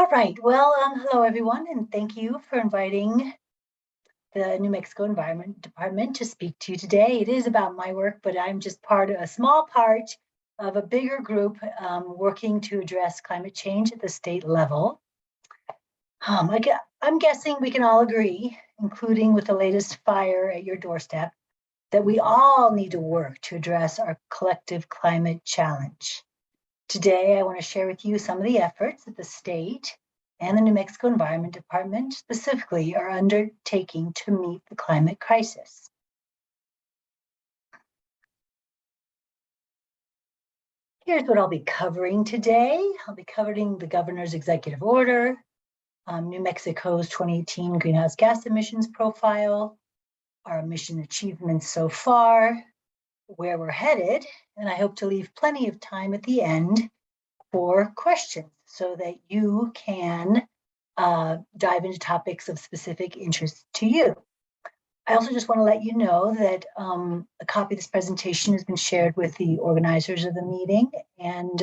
All right, well, hello everyone, and thank you for inviting the New Mexico Environment Department to speak to you today. It is about my work, but I'm just a small part of a bigger group working to address climate change at the state level. I'm guessing we can all agree, including with the latest fire at your doorstep, that we all need to work to address our collective climate challenge. Today, I want to share with you some of the efforts that the state and the New Mexico Environment Department specifically are undertaking to meet the climate crisis. Here's what I'll be covering today. I'll be covering the governor's executive order, New Mexico's 2018 greenhouse gas emissions profile, our emission achievements so far, where we're headed, and I hope to leave plenty of time at the end for questions so that you can dive into topics of specific interest to you. I also just want to let you know that a copy of this presentation has been shared with the organizers of the meeting, and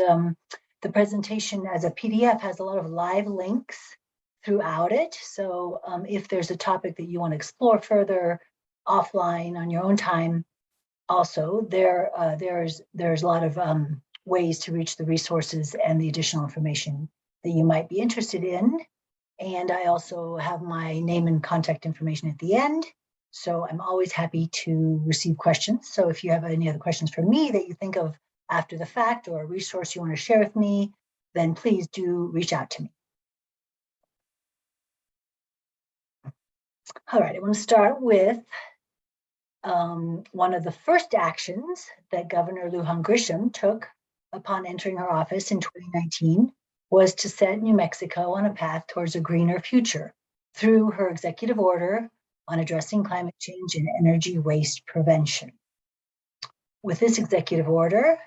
the presentation as a PDF has a lot of live links throughout it. So if there's a topic that you want to explore further offline on your own time, also there's a lot of ways to reach the resources and the additional information that you might be interested in. And I also have my name and contact information at the end. So I'm always happy to receive questions. So if you have any other questions for me that you think of after the fact, or a resource you want to share with me, then please do reach out to me. All right, I want to start with one of the first actions that Governor Lujan Grisham took upon entering her office in 2019 was to set New Mexico on a path towards a greener future through her executive order on addressing climate change and energy waste prevention. With this executive order,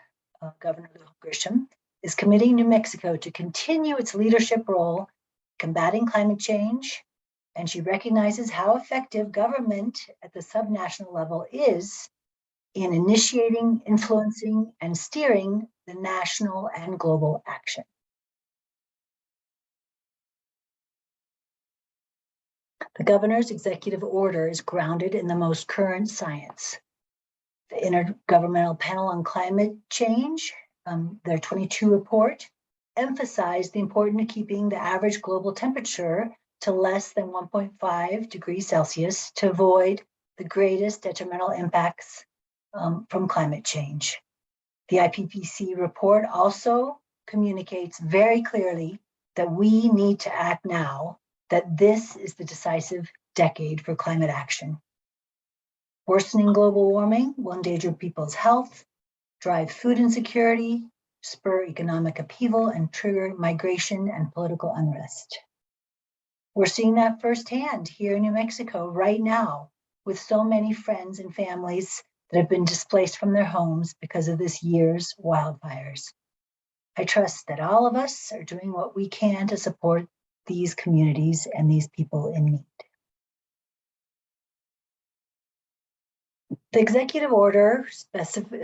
Governor Lujan Grisham is committing New Mexico to continue its leadership role combating climate change, and she recognizes how effective government at the subnational level is in initiating, influencing, and steering the national and global action. The governor's executive order is grounded in the most current science. The Intergovernmental Panel on Climate Change, their 22 report, emphasized the importance of keeping the average global temperature to less than 1.5 degrees Celsius to avoid the greatest detrimental impacts from climate change. The IPCC report also communicates very clearly that we need to act now, that this is the decisive decade for climate action. Worsening global warming will endanger people's health, drive food insecurity, spur economic upheaval, and trigger migration and political unrest. We're seeing that firsthand here in New Mexico right now, with so many friends and families that have been displaced from their homes because of this year's wildfires. I trust that all of us are doing what we can to support these communities and these people in need. The executive order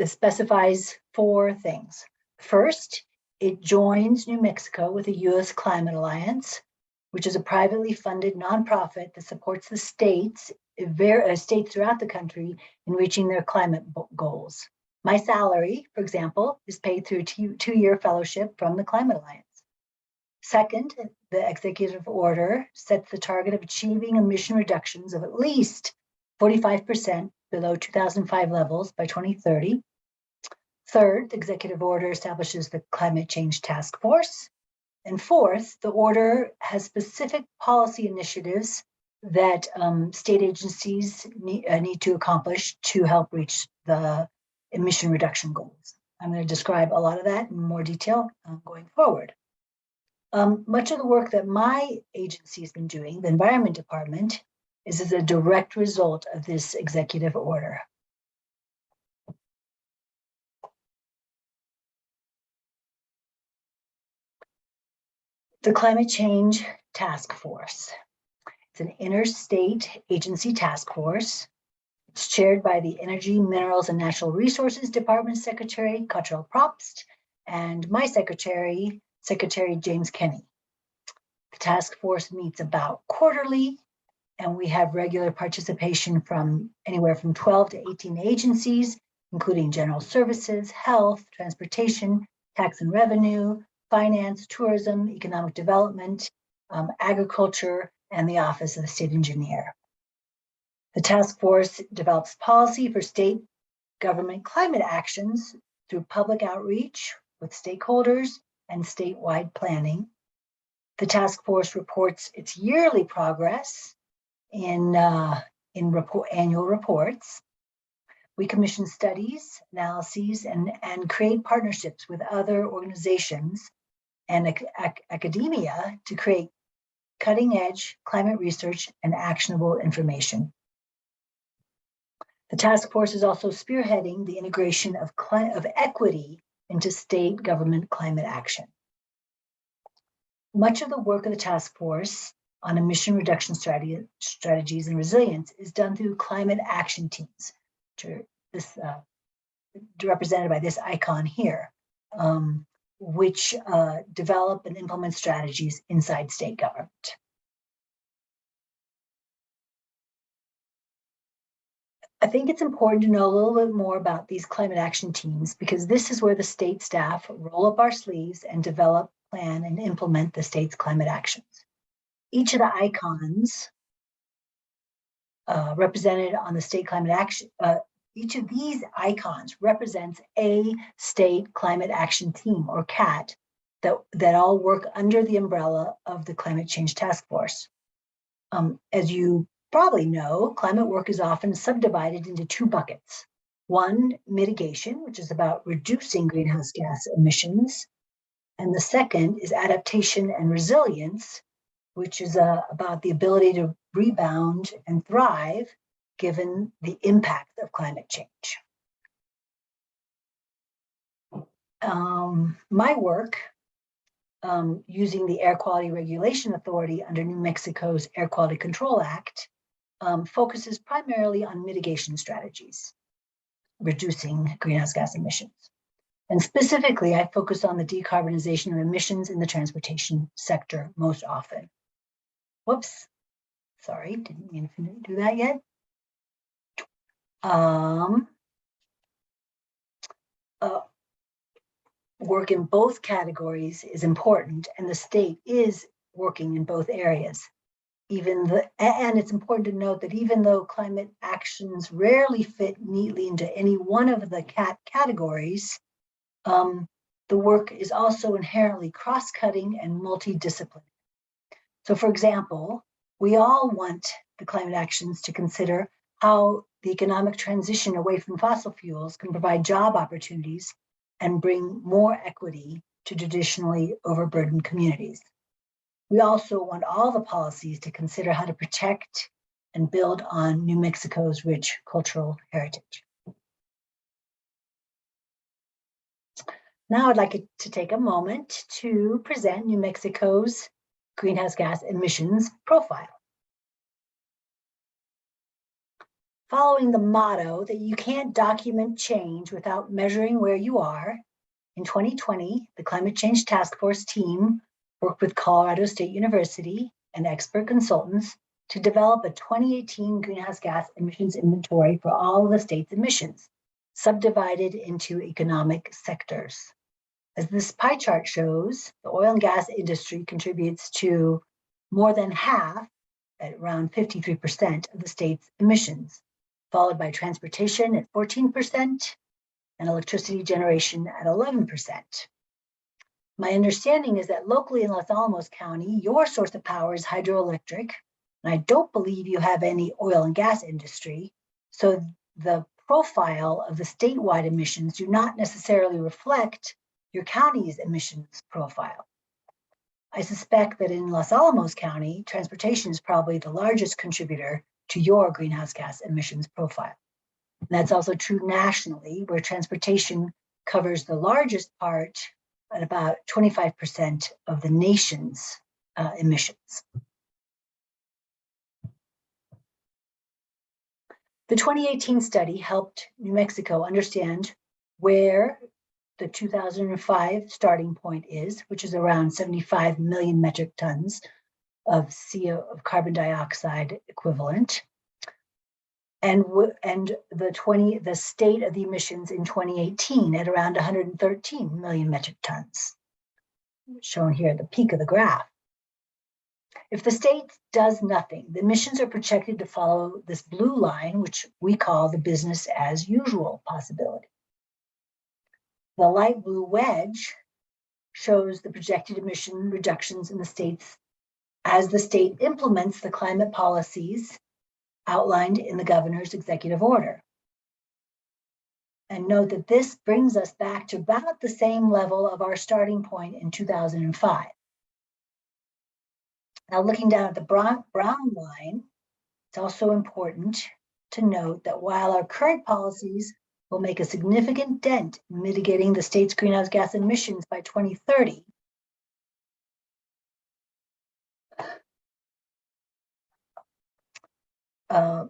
specifies 4 things. First, it joins New Mexico with the U.S. Climate Alliance, which is a privately funded nonprofit that supports the states throughout the country in reaching their climate goals. My salary, for example, is paid through a 2-year fellowship from the Climate Alliance. Second, the executive order sets the target of achieving emission reductions of at least 45% below 2005 levels by 2030. Third, the executive order establishes the Climate Change Task Force. And fourth, the order has specific policy initiatives that state agencies need to accomplish to help reach the emission reduction goals. I'm going to describe a lot of that in more detail going forward. Much of the work that my agency has been doing, the Environment Department, is as a direct result of this executive order. The Climate Change Task Force. It's an interstate agency task force. It's chaired by the Energy, Minerals, and Natural Resources Department Secretary, Cottrell Probst, and my secretary, Secretary James Kenney. The task force meets about quarterly, and we have regular participation from anywhere from 12 to 18 agencies, including general services, health, transportation, tax and revenue, finance, tourism, economic development, agriculture, and the Office of the State Engineer. The task force develops policy for state government climate actions through public outreach with stakeholders and statewide planning. The task force reports its yearly progress in annual reports. We commission studies, analyses, and create partnerships with other organizations and academia to create cutting-edge climate research and actionable information. The task force is also spearheading the integration of equity into state government climate action. Much of the work of the task force on emission reduction strategies and resilience is done through climate action teams, represented by this icon here, which develop and implement strategies inside state government. I think it's important to know a little bit more about these climate action teams, because this is where the state staff roll up our sleeves and develop, plan, and implement the state's climate actions. Each of the icons represented on the state climate action, each of these icons represents a state climate action team, or CAT, that all work under the umbrella of the Climate Change Task Force. As you probably know, climate work is often subdivided into two buckets. One, mitigation, which is about reducing greenhouse gas emissions. And the second is adaptation and resilience, which is about the ability to rebound and thrive given the impact of climate change. My work using the Air Quality Regulation Authority under New Mexico's Air Quality Control Act focuses primarily on mitigation strategies, reducing greenhouse gas emissions. And specifically, I focus on the decarbonization of emissions in the transportation sector most often. Whoops, sorry, didn't mean to do that yet. Work in both categories is important, and the state is working in both areas. And it's important to note that even though climate actions rarely fit neatly into any one of the categories, the work is also inherently cross-cutting and multidisciplinary. So for example, we all want the climate actions to consider how the economic transition away from fossil fuels can provide job opportunities and bring more equity to traditionally overburdened communities. We also want all the policies to consider how to protect and build on New Mexico's rich cultural heritage. Now I'd like to take a moment to present New Mexico's greenhouse gas emissions profile. Following the motto that you can't document change without measuring where you are, in 2020, the Climate Change Task Force team worked with Colorado State University and expert consultants to develop a 2018 greenhouse gas emissions inventory for all of the state's emissions, subdivided into economic sectors. As this pie chart shows, the oil and gas industry contributes to more than half, at around 53% of the state's emissions, followed by transportation at 14% and electricity generation at 11%. My understanding is that locally in Los Alamos County, your source of power is hydroelectric, and I don't believe you have any oil and gas industry, so the profile of the statewide emissions do not necessarily reflect your county's emissions profile. I suspect that in Los Alamos County, transportation is probably the largest contributor to your greenhouse gas emissions profile. And that's also true nationally, where transportation covers the largest part at about 25% of the nation's emissions. The 2018 study helped New Mexico understand where the 2005 starting point is, which is around 75 million metric tons of carbon dioxide equivalent. And the state of the emissions in 2018 at around 113 million metric tons, shown here at the peak of the graph. If the state does nothing, the emissions are projected to follow this blue line, which we call the business as usual possibility. The light blue wedge shows the projected emission reductions in the states as the state implements the climate policies outlined in the governor's executive order. And note that this brings us back to about the same level of our starting point in 2005. Now, looking down at the brown line, it's also important to note that while our current policies will make a significant dent in mitigating the state's greenhouse gas emissions by 2030,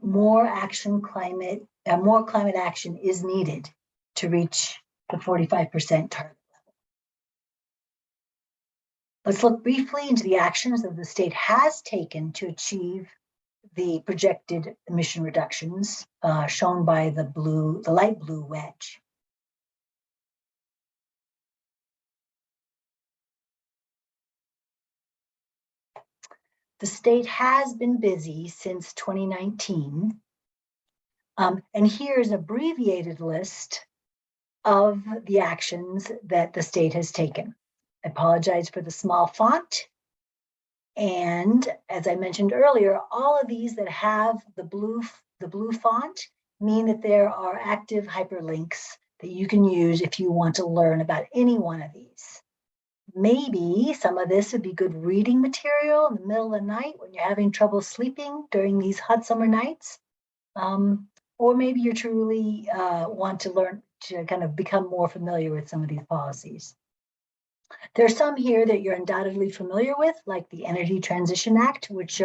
more climate action is needed to reach the 45% target level. Let's look briefly into the actions that the state has taken to achieve the projected emission reductions shown by the light blue wedge. The state has been busy since 2019. And here's an abbreviated list of the actions that the state has taken. I apologize for the small font. And as I mentioned earlier, all of these that have the blue font mean that there are active hyperlinks that you can use if you want to learn about any one of these. Maybe some of this would be good reading material in the middle of the night when you're having trouble sleeping during these hot summer nights. Or maybe you truly want to learn to kind of become more familiar with some of these policies. There's some here that you're undoubtedly familiar with, like the Energy Transition Act, which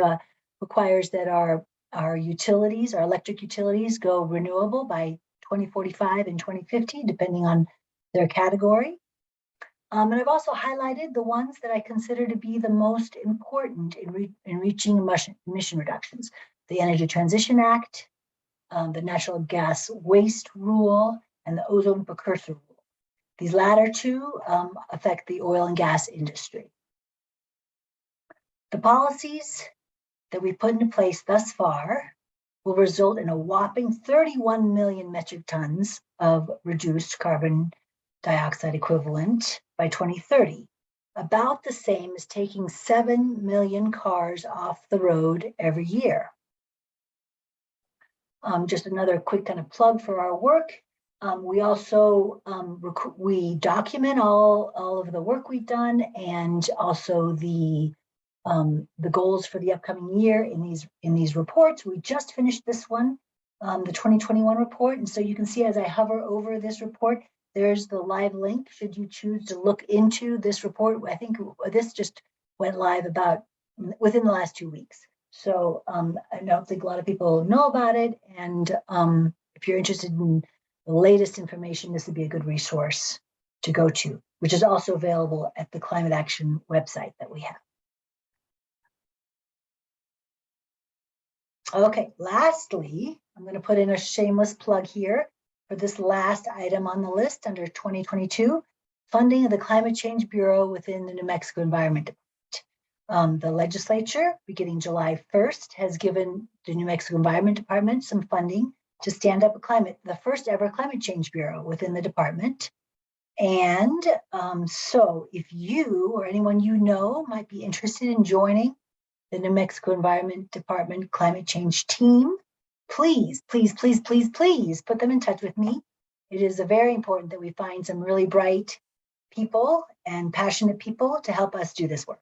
requires that our utilities, our electric utilities, go renewable by 2045 and 2050, depending on their category. And I've also highlighted the ones that I consider to be the most important in reaching emission reductions: the Energy Transition Act, the Natural Gas Waste Rule, and the Ozone Precursor Rule. These latter two affect the oil and gas industry. The policies that we put into place thus far will result in a whopping 31 million metric tons of reduced carbon dioxide equivalent by 2030, about the same as taking 7 million cars off the road every year. Just another quick kind of plug for our work. We also we document all of the work we've done, and also the goals for the upcoming year in these reports. We just finished this one, the 2021 report, and so you can see as I hover over this report, there's the live link should you choose to look into this report. I think this just went live about within the last 2 weeks. So I don't think a lot of people know about it, and if you're interested in the latest information, this would be a good resource to go to, which is also available at the Climate Action website that we have. Okay, lastly, I'm going to put in a shameless plug here for this last item on the list under 2022, funding of the Climate Change Bureau within the New Mexico Environment Department. The legislature, beginning July 1st, has given the New Mexico Environment Department some funding to stand up the first ever Climate Change Bureau within the department. And so if you or anyone you know might be interested in joining the New Mexico Environment Department climate change team, please, please, please, please, please put them in touch with me. It is very important that we find some really bright people and passionate people to help us do this work.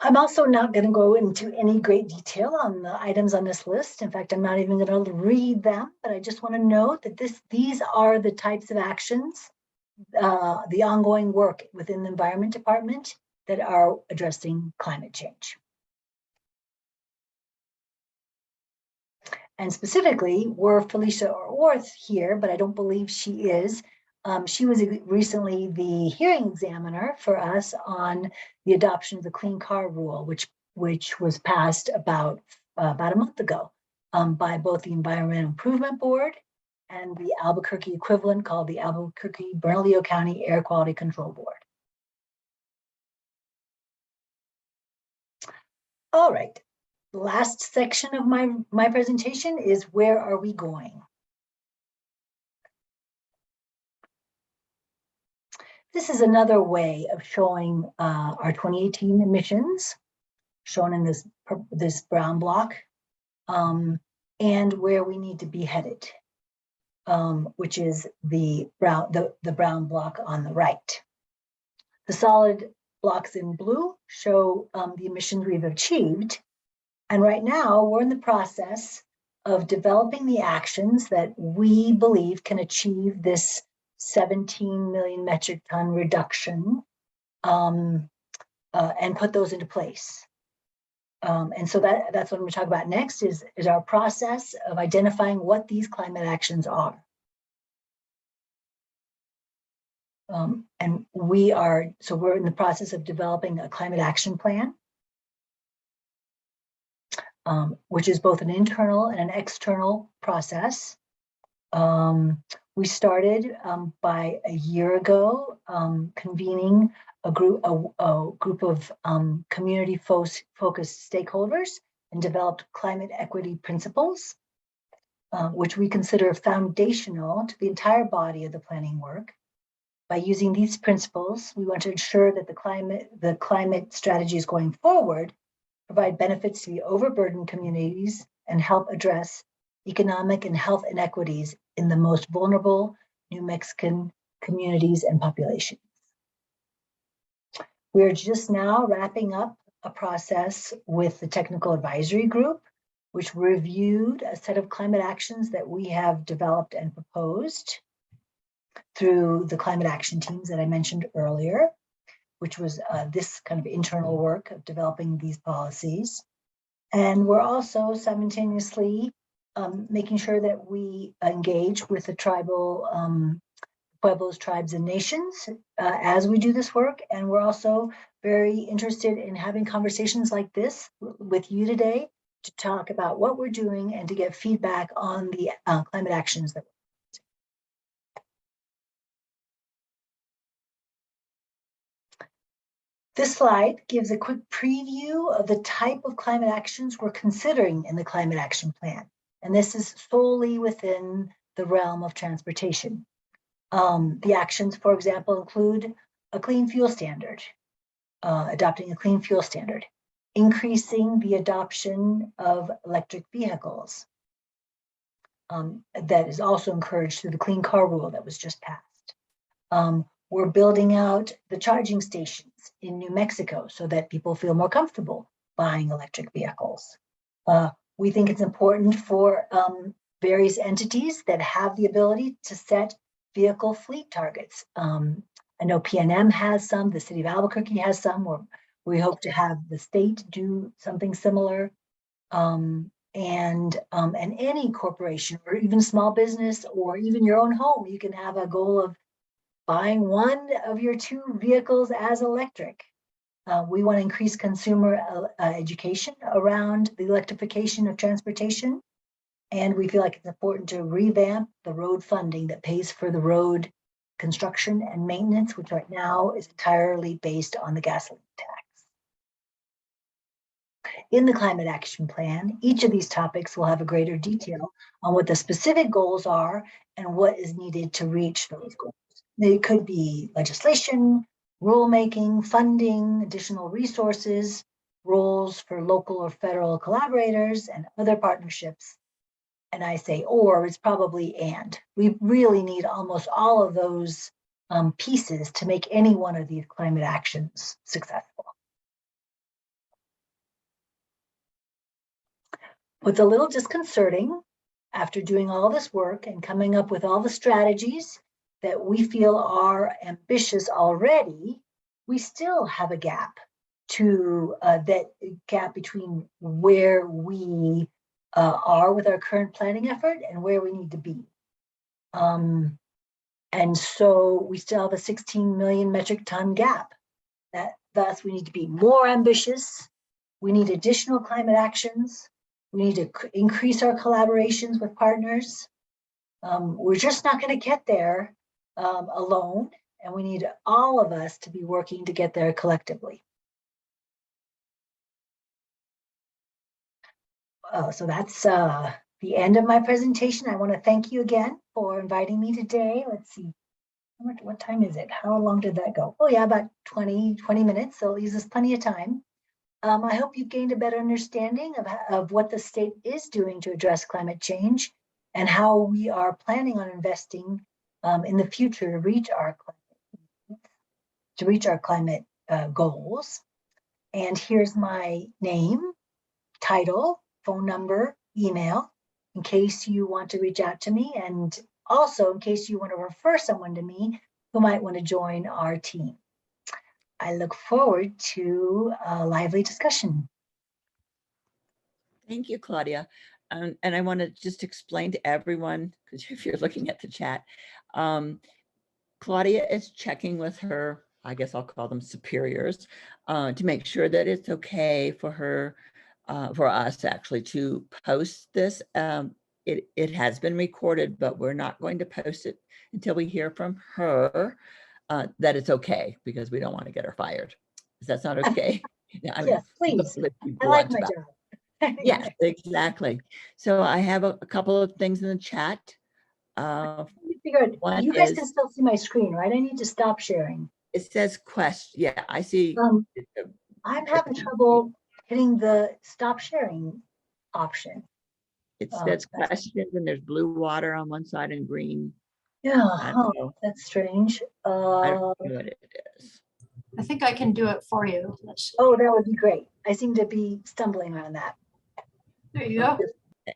I'm also not going to go into any great detail on the items on this list. In fact, I'm not even going to read them, but I just want to note that these are the types of actions, the ongoing work within the Environment Department that are addressing climate change. And specifically, were Felicia Orth here, but I don't believe she is, She was recently the hearing examiner for us on the adoption of the Clean Car Rule, which was passed about a month ago by both the Environmental Improvement Board and the Albuquerque equivalent called the Albuquerque-Bernalillo County Air Quality Control Board. All right, the last section of my presentation is where are we going? This is another way of showing our 2018 emissions, shown in this brown block, and where we need to be headed, which is the brown block on the right. The solid blocks in blue show the emissions we've achieved, and right now we're in the process of developing the actions that we believe can achieve this 17 million metric ton reduction and put those into place. And so that's what I'm going to talk about next is our process of identifying what these climate actions are. And we're in the process of developing a climate action plan, which is both an internal and an external process. We started by a year ago convening a group of community-focused stakeholders and developed climate equity principles, which we consider foundational to the entire body of the planning work. By using these principles, we want to ensure that the climate strategies going forward provide benefits to the overburdened communities and help address economic and health inequities in the most vulnerable New Mexican communities and populations. We're just now wrapping up a process with the technical advisory group, which reviewed a set of climate actions that we have developed and proposed through the climate action teams that I mentioned earlier, which was this kind of internal work of developing these policies. And we're also simultaneously making sure that we engage with the tribal pueblos, tribes, and nations as we do this work. And we're also very interested in having conversations like this with you today to talk about what we're doing and to get feedback on the climate actions that we're taking. This slide gives a quick preview of the type of climate actions we're considering in the Climate Action Plan. And this is solely within the realm of transportation. The actions, for example, include a clean fuel standard, adopting a clean fuel standard, increasing the adoption of electric vehicles. That is also encouraged through the Clean Car Rule that was just passed. We're building out the charging stations in New Mexico so that people feel more comfortable buying electric vehicles. We think it's important for various entities that have the ability to set vehicle fleet targets. I know PNM has some, the city of Albuquerque has some, or we hope to have the state do something similar. And any corporation or even small business or even your own home, you can have a goal of buying one of your 2 vehicles as electric. We want to increase consumer education around the electrification of transportation. And we feel like it's important to revamp the road funding that pays for the road construction and maintenance, which right now is entirely based on the gasoline tax. In the Climate Action Plan, each of these topics will have a greater detail on what the specific goals are and what is needed to reach those goals. It could be legislation, rulemaking, funding, additional resources, roles for local or federal collaborators, and other partnerships. And I say or, it's probably and. We really need almost all of those pieces to make any one of these climate actions successful. What's a little disconcerting, after doing all this work and coming up with all the strategies that we feel are ambitious already, we still have a gap that gap between where we are with our current planning effort and where we need to be. And so we still have a 16 million metric ton gap. Thus, we need to be more ambitious. We need additional climate actions. We need to increase our collaborations with partners. We're just not going to get there alone, and we need all of us to be working to get there collectively. So that's the end of my presentation. I want to thank you again for inviting me today. Let's see, what time is it? How long did that go? Oh yeah, about 20 minutes, so it leaves us plenty of time. I hope you've gained a better understanding of what the state is doing to address climate change and how we are planning on investing in the future to reach our climate goals. And here's my name, title, phone number, email, in case you want to reach out to me, and also in case you want to refer someone to me who might want to join our team. I look forward to a lively discussion. Thank you, Claudia. And I want to just explain to everyone, because if you're looking at the chat, Claudia is checking with her, I guess I'll call them superiors, to make sure that it's okay for her, for us actually to post this. It has been recorded, but we're not going to post it until we hear from her that it's okay, because we don't want to get her fired. Is that not okay? Yeah, I mean, Yes, please. I like my job. Yes, exactly. So I have a couple of things in the chat. You guys can still see my screen, right? I need to stop sharing. It says question. Yeah, I see. I'm having trouble hitting the stop sharing option. It says questions, and there's blue water on one side and green. Yeah, that's strange. I don't know what it is. I think I can do it for you. Oh, that would be great. I seem to be stumbling around that. There you go. Okay,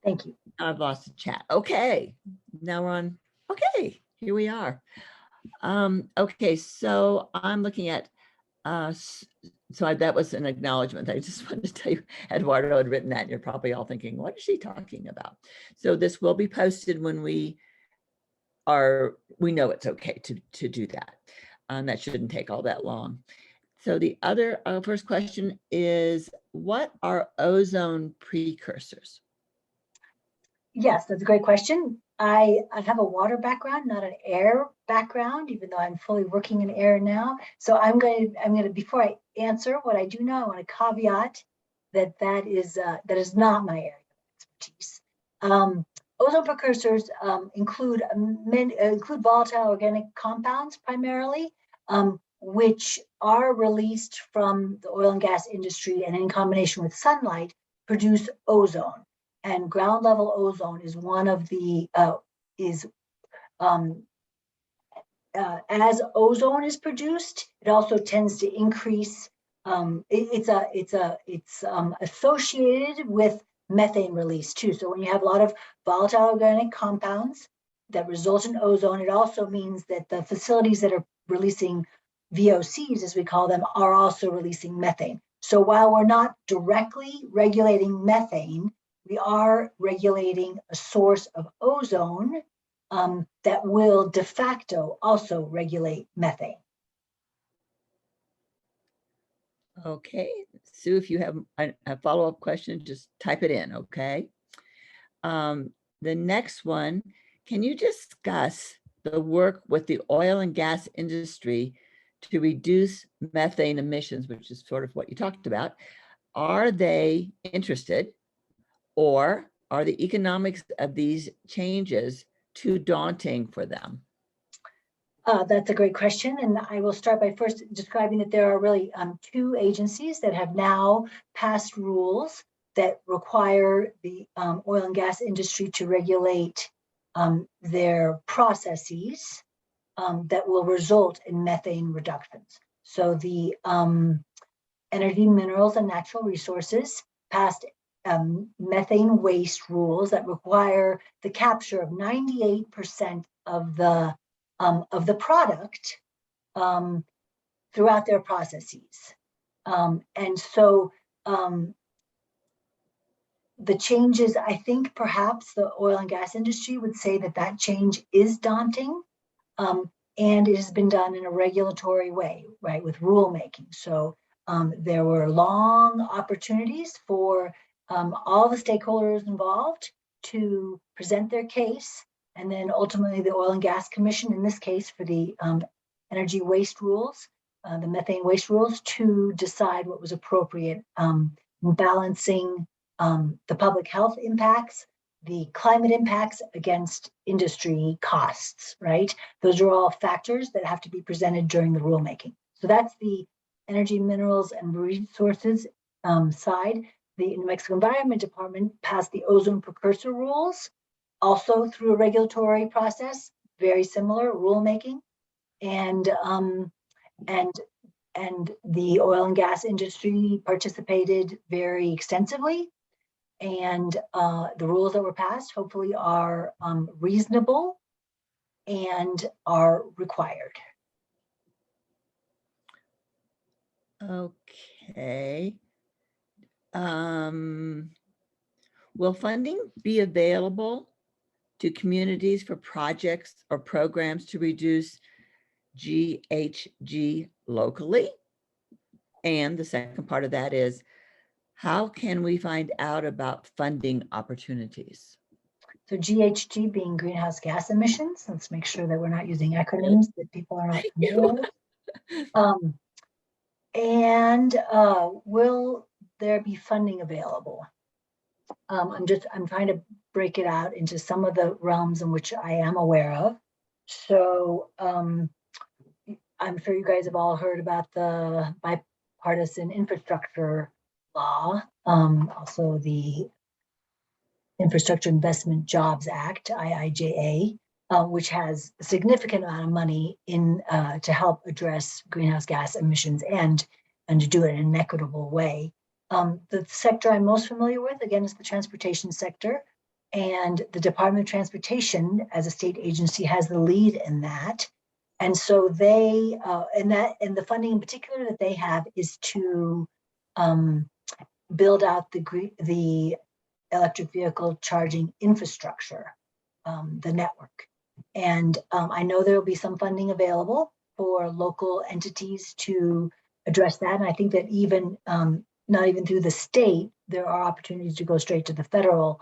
thank you. I've lost the chat. Okay, now we're on. Okay, here we are. Okay, so I'm looking at, that was an acknowledgement. I just wanted to tell you, Eduardo had written that, and you're probably all thinking, what is she talking about? So this will be posted when we know it's okay to do that. That shouldn't take all that long. So the other first question is, what are ozone precursors? Yes, that's a great question. I have a water background, not an air background, even though I'm fully working in air now. So I'm going to before I answer what I do know, I want to caveat that is not my area of expertise. Ozone precursors include volatile organic compounds primarily, which are released from the oil and gas industry, and in combination with sunlight produce ozone. And ground level ozone is one of the as ozone is produced, it also tends to increase. It's associated with methane release too. So when you have a lot of volatile organic compounds that result in ozone, it also means that the facilities that are releasing VOCs, as we call them, are also releasing methane. So while we're not directly regulating methane, we are regulating a source of ozone that will de facto also regulate methane. Okay, Sue, if you have a follow-up question, just type it in, okay? The next one, can you discuss the work with the oil and gas industry to reduce methane emissions, which is sort of what you talked about? Are they interested, or are the economics of these changes too daunting for them? That's a great question. And I will start by first describing that there are really two agencies that have now passed rules that require the oil and gas industry to regulate their processes that will result in methane reductions. So the Energy, Minerals, and Natural Resources passed methane waste rules that require the capture of 98% of the product throughout their processes. And so the changes, I think perhaps the oil and gas industry would say that change is daunting. And it has been done in a regulatory way, right, with rulemaking. So there were long opportunities for all the stakeholders involved to present their case, and then ultimately the Oil and Gas Commission, in this case for the energy waste rules, the methane waste rules, to decide what was appropriate, balancing the public health impacts, the climate impacts against industry costs, right? Those are all factors that have to be presented during the rulemaking. So that's the Energy, Minerals, and Resources side. The New Mexico Environment Department passed the ozone precursor rules, also through a regulatory process, very similar rulemaking, and the oil and gas industry participated very extensively. And the rules that were passed hopefully are reasonable and are required. Okay. Will funding be available to communities for projects or programs to reduce GHG locally? And the second part of that is, how can we find out about funding opportunities? So GHG being greenhouse gas emissions. Let's make sure that we're not using acronyms that people are not familiar with. And will there be funding available? I'm trying to break it out into some of the realms in which I am aware of. So I'm sure you guys have all heard about the bipartisan infrastructure law, also the Infrastructure Investment Jobs Act, IIJA, which has a significant amount of money in to help address greenhouse gas emissions and to do it in an equitable way. The sector I'm most familiar with, again, is the transportation sector, and the Department of Transportation, as a state agency, has the lead in that. And so they, and the funding in particular that they have is to build out the electric vehicle charging infrastructure, the network. And I know there will be some funding available for local entities to address that. And I think that even not even through the state, there are opportunities to go straight to the federal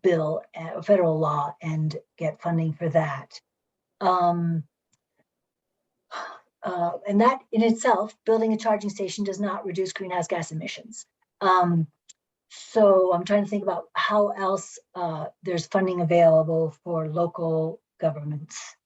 bill, federal law, and get funding for that. And that in itself, building a charging station does not reduce greenhouse gas emissions. So I'm trying to think about how else there's funding available for local governments.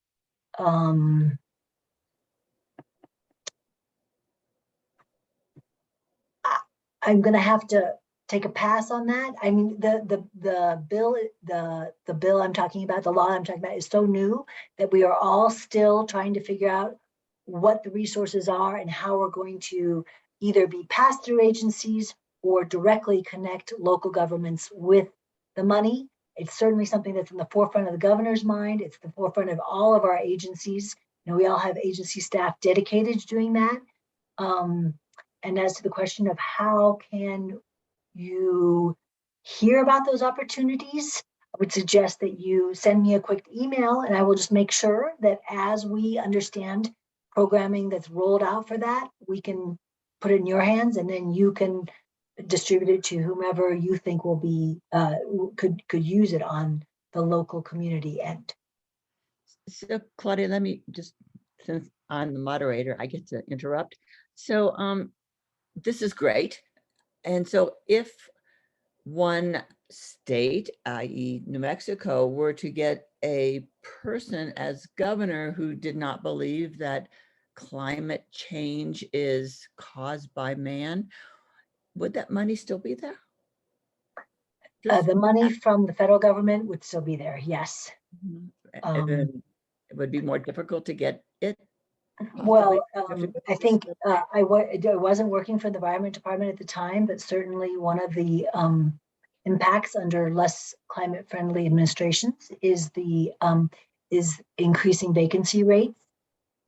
I'm going to have to take a pass on that. I mean, the bill I'm talking about, the law I'm talking about, is so new that we are all still trying to figure out what the resources are and how we're going to either be passed through agencies or directly connect local governments with the money. It's certainly something that's in the forefront of the governor's mind. It's the forefront of all of our agencies. You know, we all have agency staff dedicated to doing that. And as to the question of how can you hear about those opportunities, I would suggest that you send me a quick email, and I will just make sure that as we understand programming that's rolled out for that, we can put it in your hands, and then you can distribute it to whomever you think will be could use it on the local community end. So Claudia, let me just, since I'm the moderator, I get to interrupt. So this is great. And so if one state, i.e. New Mexico, were to get a person as governor who did not believe that climate change is caused by man, would that money still be there? The money from the federal government would still be there, yes. It would be more difficult to get it. Well, I think I wasn't working for the Environment Department at the time, but certainly one of the impacts under less climate-friendly administrations is increasing vacancy rates,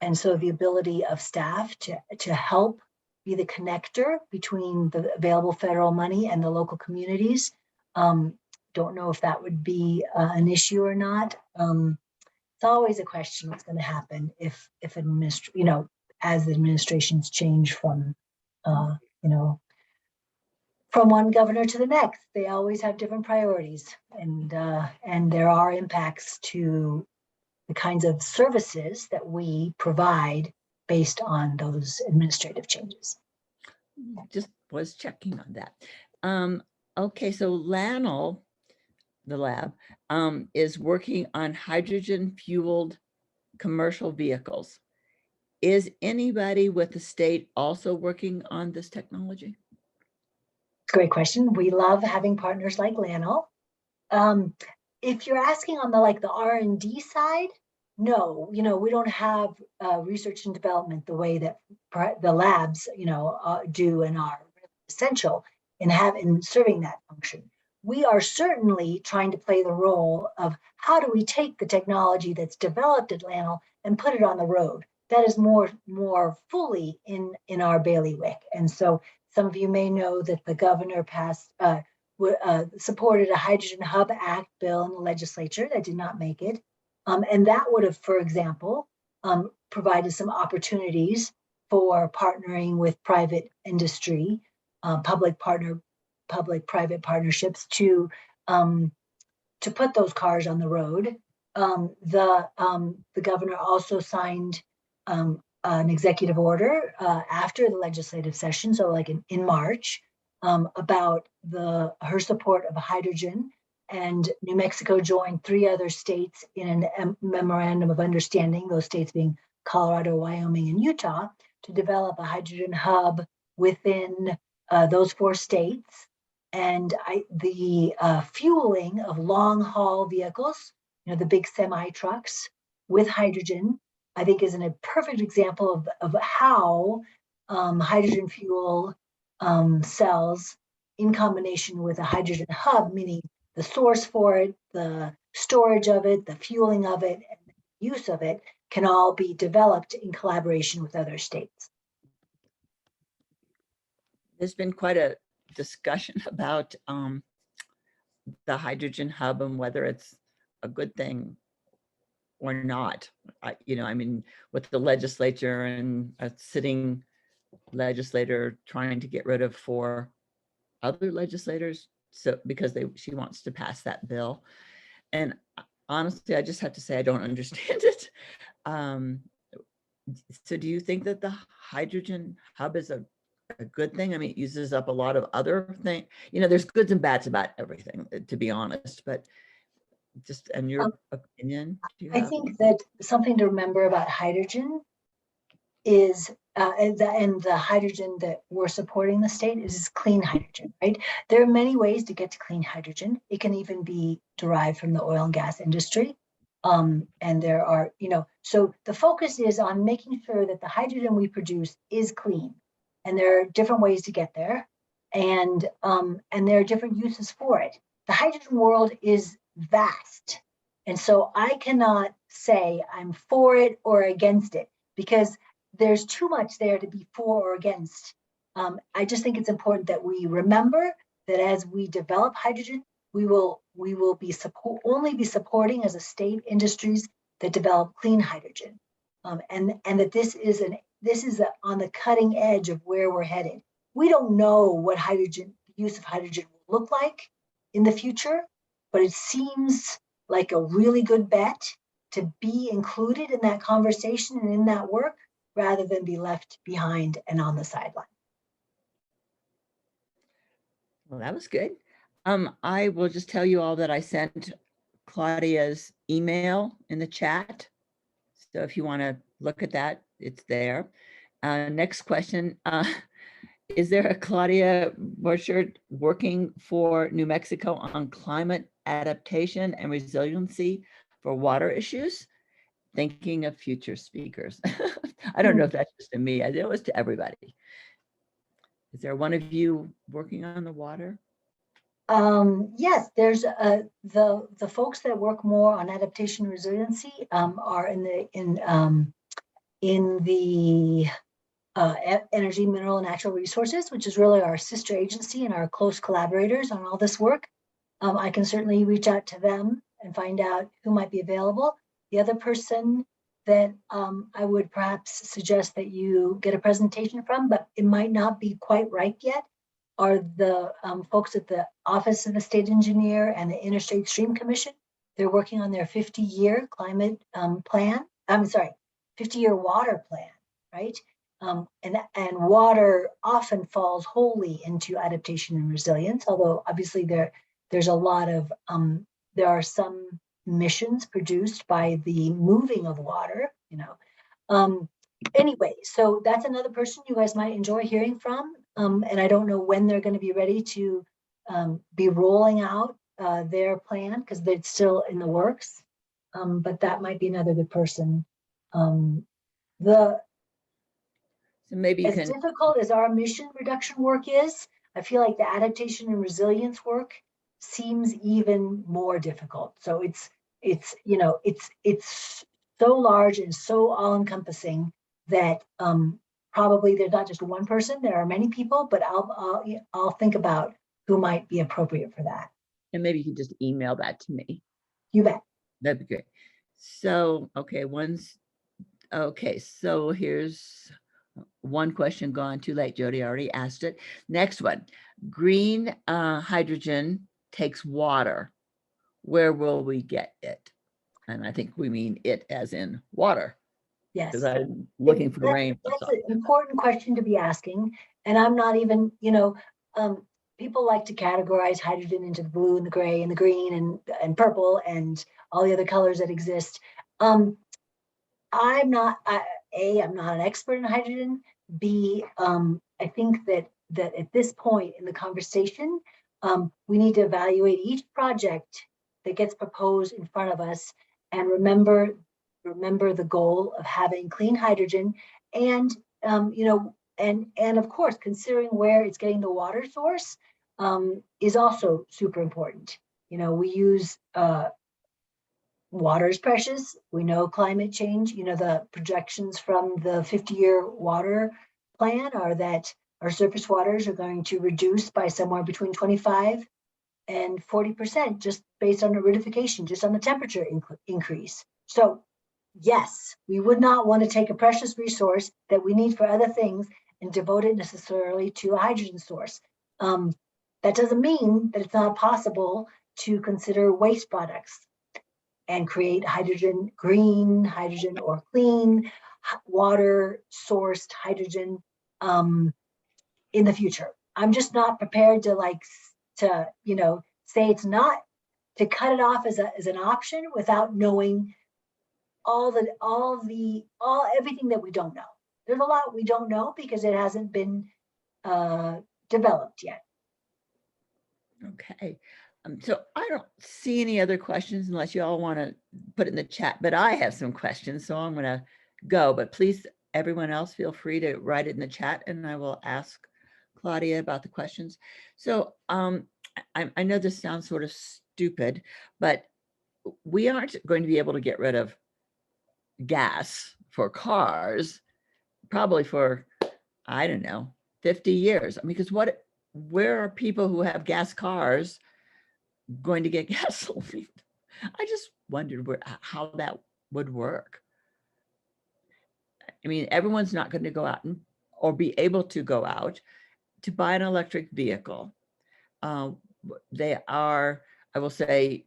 and so the ability of staff to help be the connector between the available federal money and the local communities. Don't know if that would be an issue or not. it's always a question what's going to happen if as the administrations change from, from one governor to the next. They always have different priorities, and there are impacts to the kinds of services that we provide based on those administrative changes. Just was checking on that. Okay, so LANL, the lab, is working on hydrogen-fueled commercial vehicles. Is anybody with the state also working on this technology? Great question. We love having partners like LANL. If you're asking on the R&D side, no, we don't have research and development the way that the labs, do and are essential in serving that function. We are certainly trying to play the role of how do we take the technology that's developed at LANL and put it on the road. That is more fully in our bailiwick. And so some of you may know that the governor supported a Hydrogen Hub Act bill in the legislature that did not make it. And that would have, for example, provided some opportunities for partnering with private industry, public-private partnerships to put those cars on the road. The governor also signed an executive order after the legislative session, so in March, about her support of hydrogen. And New Mexico joined 3 other states in a memorandum of understanding, those states being Colorado, Wyoming, and Utah, to develop a hydrogen hub within those 4 states. And the fueling of long haul vehicles, the big semi trucks with hydrogen, I think is a perfect example of how hydrogen fuel cells in combination with a hydrogen hub, meaning the source for it, the storage of it, the fueling of it, and the use of it can all be developed in collaboration with other states. There's been quite a discussion about the hydrogen hub and whether it's a good thing or not. With the legislature and a sitting legislator trying to get rid of 4 other legislators, so because she wants to pass that bill. And honestly, I just have to say I don't understand it. So do you think that the hydrogen hub is a good thing? It uses up a lot of other things. There's goods and bads about everything, to be honest, but just in your opinion. I think that something to remember about hydrogen is, and the hydrogen that we're supporting the state is clean hydrogen, right? There are many ways to get to clean hydrogen. It can even be derived from the oil and gas industry. And there are, so the focus is on making sure that the hydrogen we produce is clean. And there are different ways to get there. And there are different uses for it. The hydrogen world is vast. And so I cannot say I'm for it or against it, because there's too much there to be for or against. I just think it's important that we remember that as we develop hydrogen, we will only be supporting as a state industries that develop clean hydrogen, and that this is on the cutting edge of where we're headed. We don't know what use of hydrogen will look like in the future, but it seems like a really good bet to be included in that conversation and in that work, rather than be left behind and on the sideline. Well, that was good. I will just tell you all that I sent Claudia's email in the chat. So if you want to look at that, it's there. Next question. Is there a Claudia Borchert working for New Mexico on climate adaptation and resiliency for water issues? Thinking of future speakers. I don't know if that's just to me. It was to everybody. Is there one of you working on the water? Yes, there's the folks that work more on adaptation and resiliency are in the Energy, Mineral, and Natural Resources, which is really our sister agency and our close collaborators on all this work. I can certainly reach out to them and find out who might be available. The other person that I would perhaps suggest that you get a presentation from, but it might not be quite right yet, are the folks at the Office of the State Engineer and the Interstate Stream Commission. They're working on their 50-year climate plan. I'm sorry, 50-year water plan, right? And water often falls wholly into adaptation and resilience, although obviously there's a lot of, there are some emissions produced by the moving of water, you know. Anyway, so that's another person you guys might enjoy hearing from. And I don't know when they're going to be ready to be rolling out their plan, because they're still in the works. But that might be another good person. So maybe you As can, difficult as our emission reduction work is, I feel like the adaptation and resilience work seems even more difficult. So it's you know, it's so large and so all-encompassing that probably there's not just one person, there are many people, but I'll think about who might be appropriate for that. and maybe you can just email that to me. You bet. That'd be great. So, okay, so here's one question gone too late. Jody already asked it. Next one, green hydrogen takes water. Where will we get it? And I think we mean it as in water, Yes. because I'm looking for rain. That's an important question to be asking. And I'm not even, you know, people like to categorize hydrogen into the blue and the gray and the green and purple and all the other colors that exist. I'm not, I'm not an expert in hydrogen. B, I think that at this point in the conversation, we need to evaluate each project that gets proposed in front of us and remember the goal of having clean hydrogen and, you know, and of course, considering where it's getting the water source is also super important. You know, we use, water is precious. We know climate change, you know, the projections from the 50-year water plan are that our surface waters are going to reduce by somewhere between 25 and 40% just based on aridification, just on the temperature increase. So yes, we would not want to take a precious resource that we need for other things and devote it necessarily to a hydrogen source. That doesn't mean that it's not possible to consider waste products and create hydrogen, green hydrogen or clean water sourced hydrogen in the future. I'm just not prepared to you know, say it's not, to cut it off as an option without knowing everything that we don't know. There's a lot we don't know because it hasn't been developed yet. Okay. So I don't see any other questions unless you all want to put it in the chat, but I have some questions, so I'm going to go. But please, everyone else, feel free to write it in the chat and I will ask Claudia about the questions. So I know this sounds sort of stupid, but we aren't going to be able to get rid of gas for cars, probably for, I don't know, 50 years. I mean, because where are people who have gas cars going to get gasoline? I just wondered how that would work. I mean, everyone's not going to go out or be able to go out to buy an electric vehicle. They are, I will say,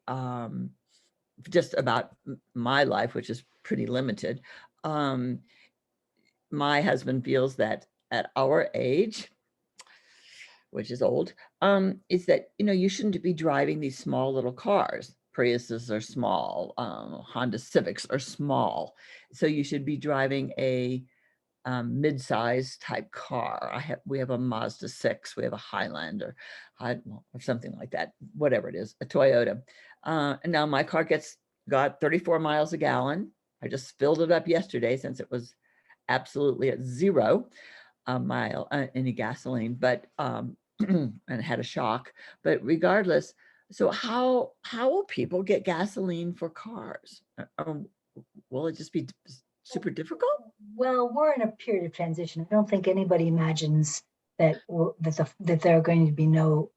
just about my life, which is pretty limited. My husband feels that at our age, which is old, is that, you know, you shouldn't be driving these small little cars. Priuses are small, Honda Civics are small. So you should be driving a mid-size type car. We have a Mazda 6, we have a Highlander, or something like that, whatever it is, a Toyota. And now my car got 34 miles a gallon. I just filled it up yesterday since it was absolutely at 0 mile any gasoline, but and had a shock. But regardless, so how will people get gasoline for cars? Will it just be super difficult? Well, we're in a period of transition. I don't think anybody imagines that there are going to be no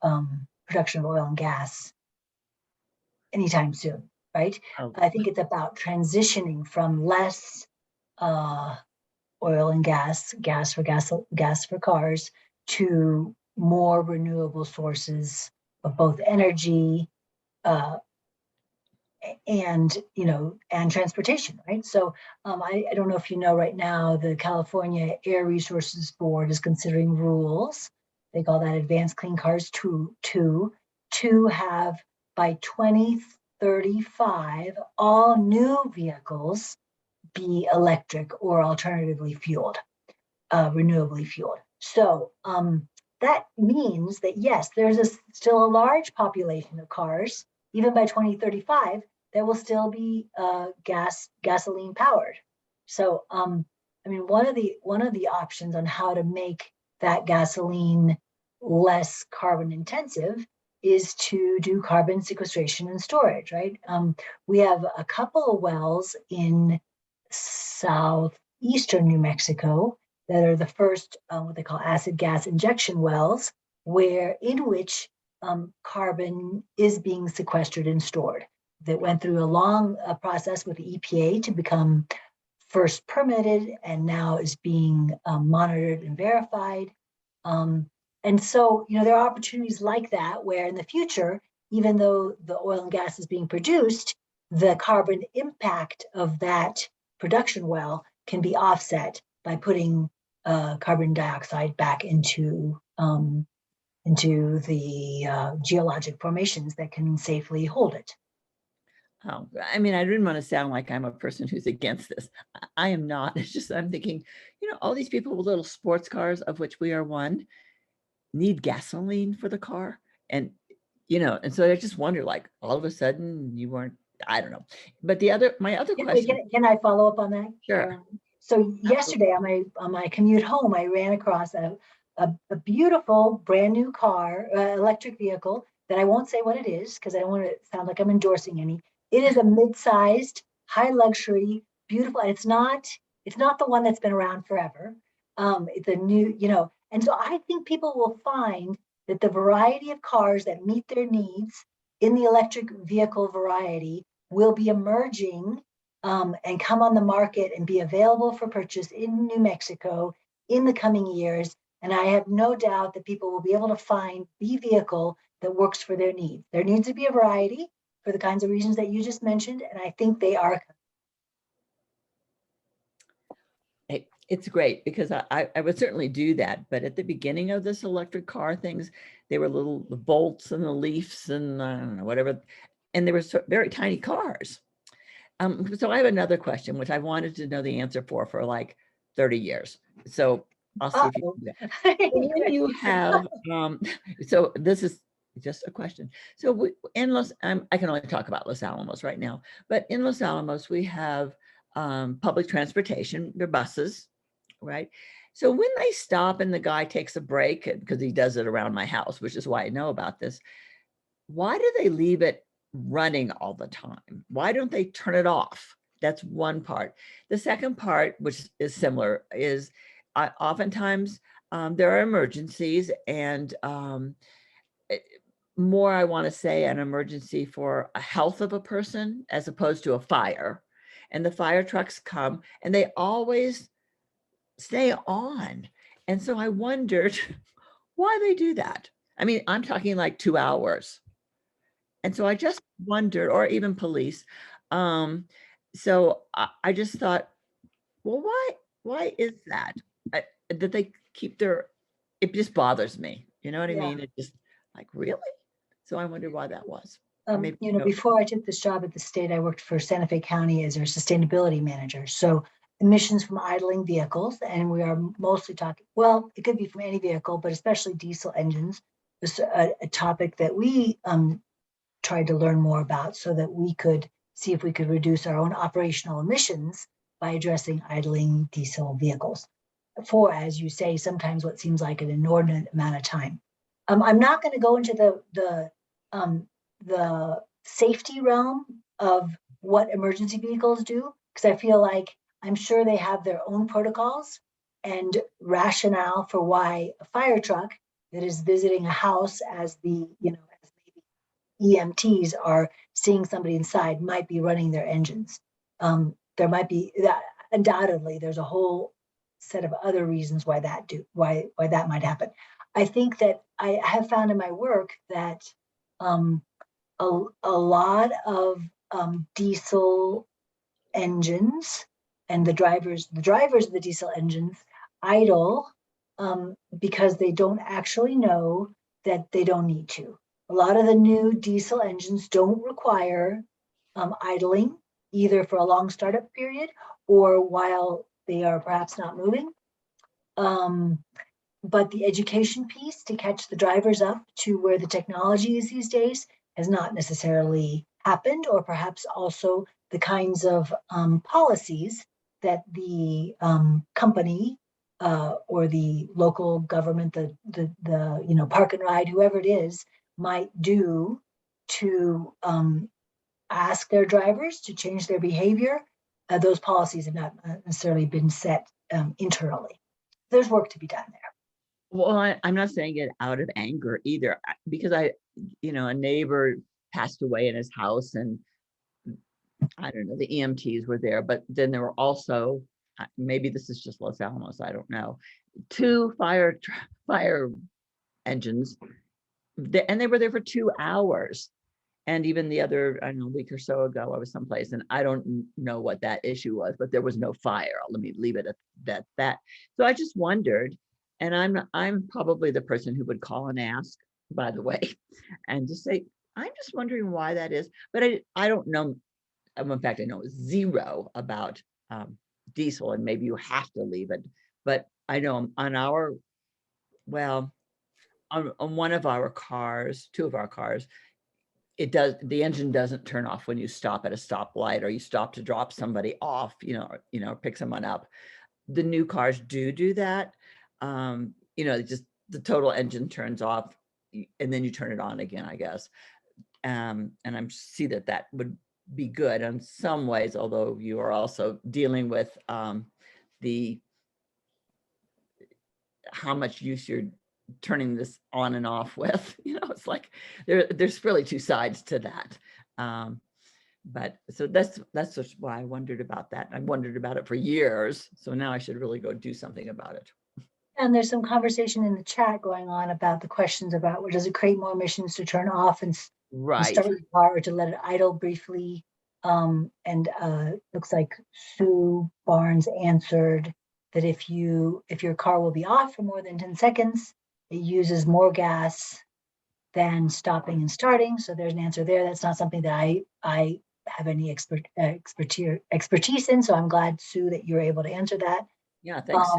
production of oil and gas anytime soon. right? Oh, I think it's about transitioning from less oil and gas for cars, to more renewable sources of both energy and and transportation, right? So I don't know if you know, right now the California Air Resources Board is considering rules. They call that Advanced Clean Cars to have by 2035 all new vehicles be electric or alternatively fueled, renewably fueled. So that means that yes, there's still a large population of cars, even by 2035, that will still be gasoline powered. So I mean, one of the options on how to make that gasoline less carbon intensive is to do carbon sequestration and storage, right? We have a couple of wells in southeastern New Mexico that are the first what they call acid gas injection wells, in which carbon is being sequestered and stored. That went through a long process with the EPA to become first permitted, and now is being monitored and verified. And so, there are opportunities like that where in the future, even though the oil and gas is being produced, the carbon impact of that production well can be offset by putting carbon dioxide back into the geologic formations that can safely hold it. oh, I mean, I didn't want to sound like I'm a person who's against this. I am not. It's just I'm thinking, all these people with little sports cars, of which we are one, need gasoline for the car. And, and so I just wonder, like, all of a sudden you weren't, I don't know. But my other question. Can I follow up on that? Sure. So yesterday on my commute home, I ran across a beautiful brand new car, electric vehicle that I won't say what it is because I don't want to sound like I'm endorsing any. It is a mid-sized, high luxury, beautiful, and it's not the one that's been around forever. It's a new, and so I think people will find that the variety of cars that meet their needs in the electric vehicle variety will be emerging and come on the market and be available for purchase in New Mexico in the coming years. And I have no doubt that people will be able to find the vehicle that works for their needs. There needs to be a variety for the kinds of reasons that you just mentioned, and I think they are. It's great because I would certainly do that. But at the beginning of this electric car things, they were the bolts and the leafs and I don't know, whatever. And they were very tiny cars. So I have another question, which I wanted to know the answer for like 30 years. So I'll see if you can do that. When you have, so this is just a question. So I can only talk about Los Alamos right now, but in Los Alamos, we have public transportation, they're buses, right? So when they stop and the guy takes a break, because he does it around my house, which is why I know about this, why do they leave it running all the time? Why don't they turn it off? That's one part. The second part, which is similar, is oftentimes there are emergencies, and more, I want to say, an emergency for a health of a person as opposed to a fire. And the fire trucks come and they always stay on. And so I wondered why they do that. I mean, I'm talking like 2 hours. And so I just wondered, or even police. So I just thought, well, why is that? That they keep it just bothers me. You know what I mean? It just like, really? So I wonder why that was. Before I took this job at the state, I worked for Santa Fe County as their sustainability manager. So emissions from idling vehicles, and we are mostly talking, well, it could be from any vehicle, but especially diesel engines, is a topic that we tried to learn more about so that we could see if we could reduce our own operational emissions by addressing idling diesel vehicles for, as you say, sometimes what seems like an inordinate amount of time. I'm not going to go into the safety realm of what emergency vehicles do, because I feel like I'm sure they have their own protocols and rationale for why a fire truck that is visiting a house as the, as maybe EMTs are seeing somebody inside might be running their engines. There might be that, undoubtedly there's a whole set of other reasons why that might happen. I think that I have found in my work that a lot of diesel engines and the drivers of the diesel engines idle because they don't actually know that they don't need to. A lot of the new diesel engines don't require idling, either for a long startup period or while they are perhaps not moving. But the education piece to catch the drivers up to where the technology is these days has not necessarily happened, or perhaps also the kinds of policies that the company or the local government, the park and ride, whoever it is, might do to ask their drivers to change their behavior. Those policies have not necessarily been set internally. There's work to be done there. Well, I'm not saying it out of anger either, because a neighbor passed away in his house, and I don't know, the EMTs were there, but then there were also, maybe this is just Los Alamos, I don't know, 2 fire engines, and they were there for 2 hours. And even the other, I don't know, a week or so ago, I was someplace, and I don't know what that issue was, but there was no fire. Let me leave it at that. So I just wondered, and I'm probably the person who would call and ask, by the way, and just say, I'm just wondering why that is. But I don't know. In fact, I know 0 about diesel, and maybe you have to leave it. But I know on one of our cars, 2 of our cars, the engine doesn't turn off when you stop at a stoplight, or you stop to drop somebody off, pick someone up. The new cars do that. Just the total engine turns off, and then you turn it on again, I guess. And I see that would be good in some ways, although you are also dealing with how much use you're turning this on and off with. It's like there's really 2 sides to that. But so that's just why I wondered about that. I wondered about it for years, so now I should really go do something about it. And there's some conversation in the chat going on about the questions about, does it create more emissions to turn off and start the car, or to let it idle briefly? Looks like Sue Barnes answered that if your car will be off for more than 10 seconds, it uses more gas than stopping and starting. So there's an answer there. That's not something that I have any expertise in. So I'm glad, Sue, that you're able to answer that. Yeah, thanks.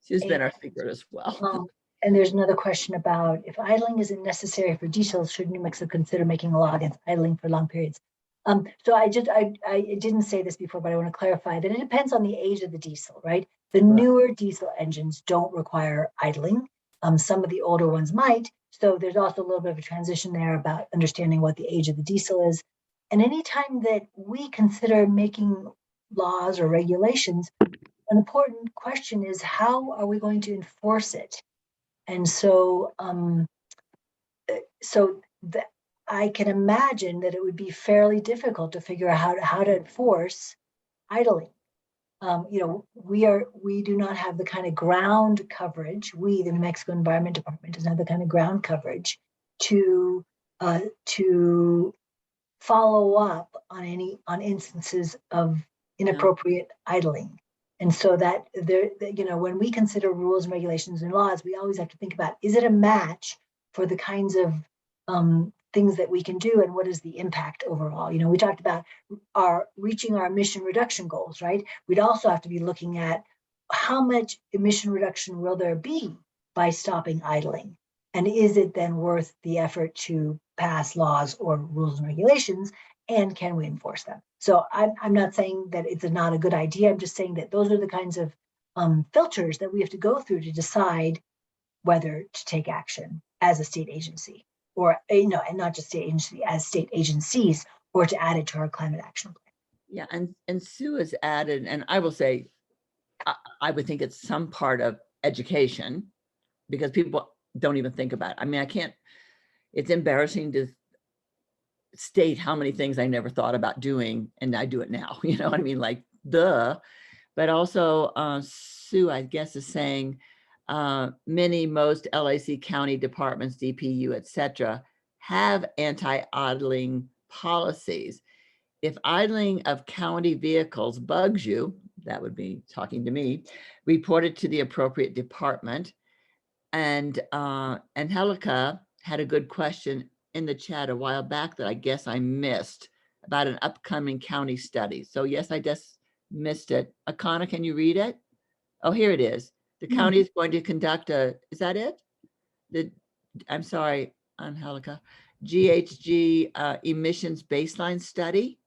Sue's been our speaker as well. And there's another question about, if idling isn't necessary for diesel, should New Mexico consider making a law against idling for long periods? So I didn't say this before, but I want to clarify that it depends on the age of the diesel, right? The newer diesel engines don't require idling. Some of the older ones might. So there's also a little bit of a transition there about understanding what the age of the diesel is. And anytime that we consider making laws or regulations, an important question is, how are we going to enforce it? And so, I can imagine that it would be fairly difficult to figure out how to enforce idling. We do not have the kind of ground coverage. The New Mexico Environment Department doesn't have the kind of ground coverage to follow up on instances of inappropriate idling. And so that when we consider rules and regulations and laws, we always have to think about, is it a match for the kinds of things that we can do, and what is the impact overall? We talked about reaching our emission reduction goals, right? We'd also have to be looking at how much emission reduction will there be by stopping idling? And is it then worth the effort to pass laws or rules and regulations, and can we enforce them? So I'm not saying that it's not a good idea. I'm just saying that those are the kinds of filters that we have to go through to decide whether to take action as a state agency, or and not just state agency, as state agencies, or to add it to our climate action plan. Yeah, and Sue has added, and I will say, I would think it's some part of education, because people don't even think about it. I mean, it's embarrassing to state how many things I never thought about doing, and I do it now. You know what I mean? Like, duh. But also, Sue, I guess, is saying most LAC county departments, DPU, et cetera, have anti-idling policies. If idling of county vehicles bugs you, that would be talking to me, report it to the appropriate department. And Angelica had a good question in the chat a while back that I guess I missed about an upcoming county study. So yes, I just missed it. Akana, can you read it? Oh, here it is. The county is going to conduct is that it? I'm sorry, Angelica, GHG emissions baseline study.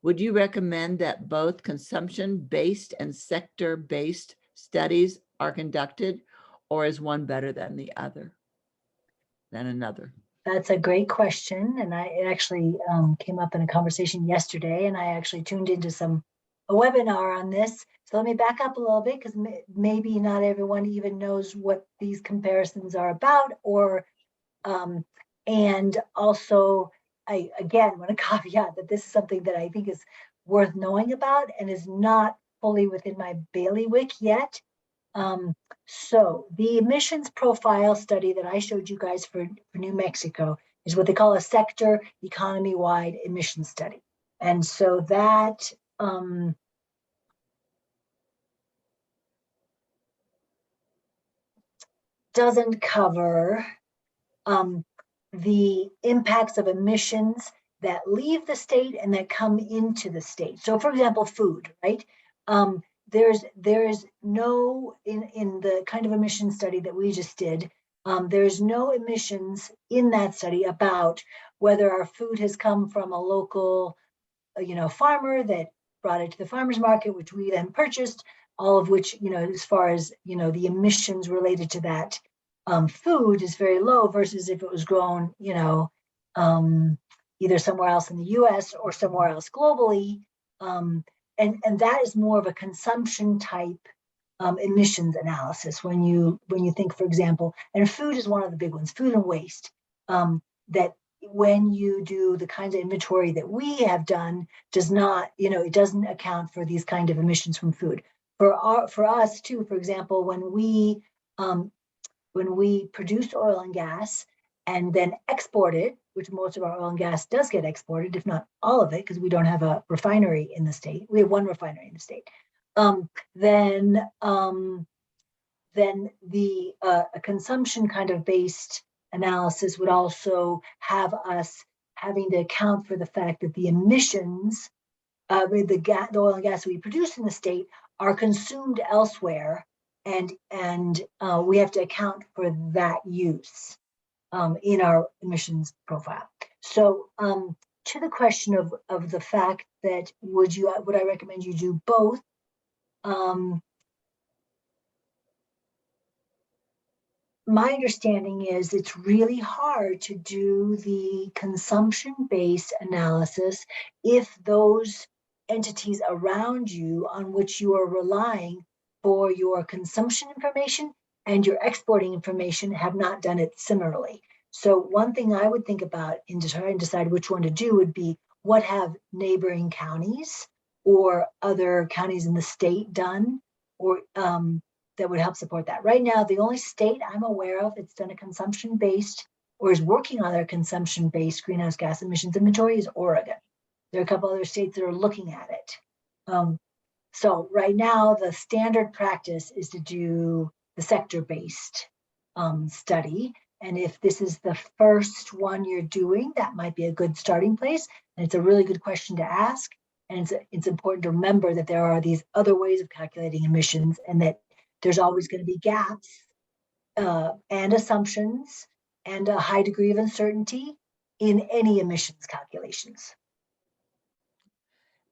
Would you recommend that both consumption-based and sector-based studies are conducted, or is one better than the other, than another? That's a great question. And it actually came up in a conversation yesterday, and I actually tuned into a webinar on this. So let me back up a little bit, because maybe not everyone even knows what these comparisons are about, or and also I again want to caveat that this is something that I think is worth knowing about and is not fully within my bailiwick yet. So the emissions profile study that I showed you guys for New Mexico is what they call a sector economy-wide emission study. And so that doesn't cover the impacts of emissions that leave the state and that come into the state. So for example, food, right? There's no, in the kind of emission study that we just did, there's no emissions in that study about whether our food has come from a local, farmer that brought it to the farmer's market, which we then purchased, all of which, as far as, the emissions related to that food is very low versus if it was grown, either somewhere else in the US or somewhere else globally. And that is more of a consumption type emissions analysis when you think, for example, and food is one of the big ones, food and waste, that when you do the kinds of inventory that we have done does not, it doesn't account for these kind of emissions from food. For us too, for example, when we produce oil and gas and then export it, which most of our oil and gas does get exported, if not all of it, because we don't have a refinery in the state. We have one refinery in the state. Then the a consumption kind of based analysis would also have us having to account for the fact that the emissions, the oil and gas we produce in the state are consumed elsewhere, and we have to account for that use in our emissions profile. So to the question of the fact that would I recommend you do both? My understanding is it's really hard to do the consumption-based analysis if those entities around you on which you are relying for your consumption information and your exporting information have not done it similarly. So one thing I would think about in trying to decide which one to do would be, what have neighboring counties or other counties in the state done, or that would help support that. Right now, the only state I'm aware of that's done a consumption-based or is working on their consumption-based greenhouse gas emissions inventory is Oregon. There are a couple other states that are looking at it. So right now, the standard practice is to do the sector-based study. And if this is the first one you're doing, that might be a good starting place. And it's a really good question to ask. And it's important to remember that there are these other ways of calculating emissions, and that there's always going to be gaps and assumptions and a high degree of uncertainty in any emissions calculations.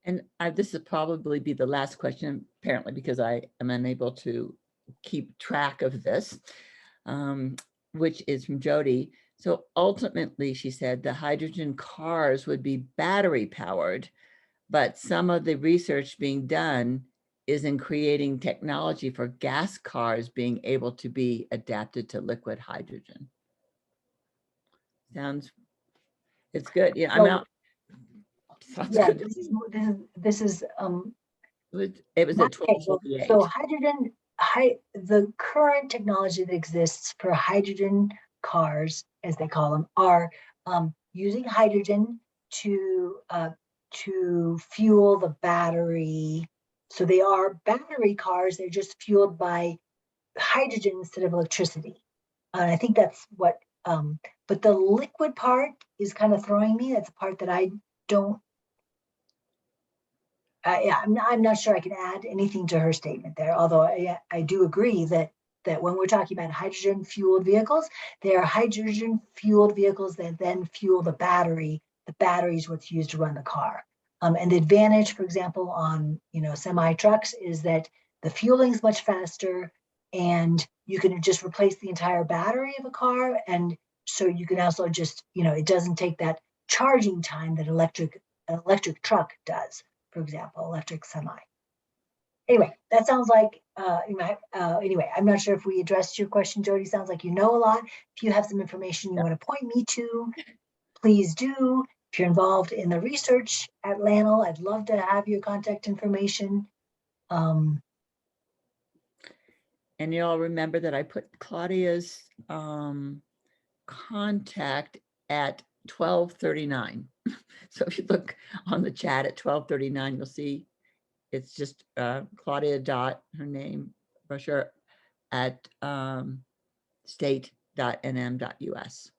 And this will probably be the last question, apparently, because I am unable to keep track of this, which is from Jody. So ultimately, she said, the hydrogen cars would be battery powered, but some of the research being done is in creating technology for gas cars being able to be adapted to liquid hydrogen. Sounds It's good. Yeah, I'm So- out. Sounds Yeah, good. this is, It was at okay, so 12:48. hydrogen, the current technology that exists for hydrogen cars, as they call them, are using hydrogen to fuel the battery. So they are battery cars, they're just fueled by hydrogen instead of electricity. I think that's what, but the liquid part is kind of throwing me. That's the part that I don't, yeah, I'm not sure I can add anything to her statement there, although I do agree that when we're talking about hydrogen fueled vehicles, they are hydrogen fueled vehicles that then fuel the battery. The battery is what's used to run the car. And the advantage, for example, on semi trucks is that the fueling is much faster, and you can just replace the entire battery of a car, and so you can also just it doesn't take that charging time that an electric truck does. For example, electric semi. Anyway, that sounds like, anyway, I'm not sure if we addressed your question, Jody. Sounds like you know a lot. If you have some information you want to point me to, please do. If you're involved in the research at LANL, I'd love to have your contact information. And you all remember that I put Claudia's contact at 12:39. So if you look on the chat at 12:39, you'll see it's just Claudia dot her name Borchert at state.nm.us.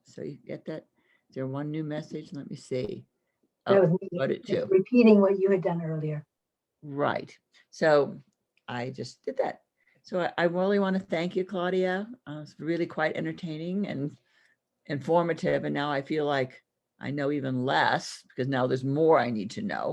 So you get that? Is there one new message? Let me see. That Oh, was me got it too. repeating what you had done earlier. Right. So I just did that. So I really want to thank you, Claudia. It's really quite entertaining and informative. And now I feel like I know even less because now there's more I need to know.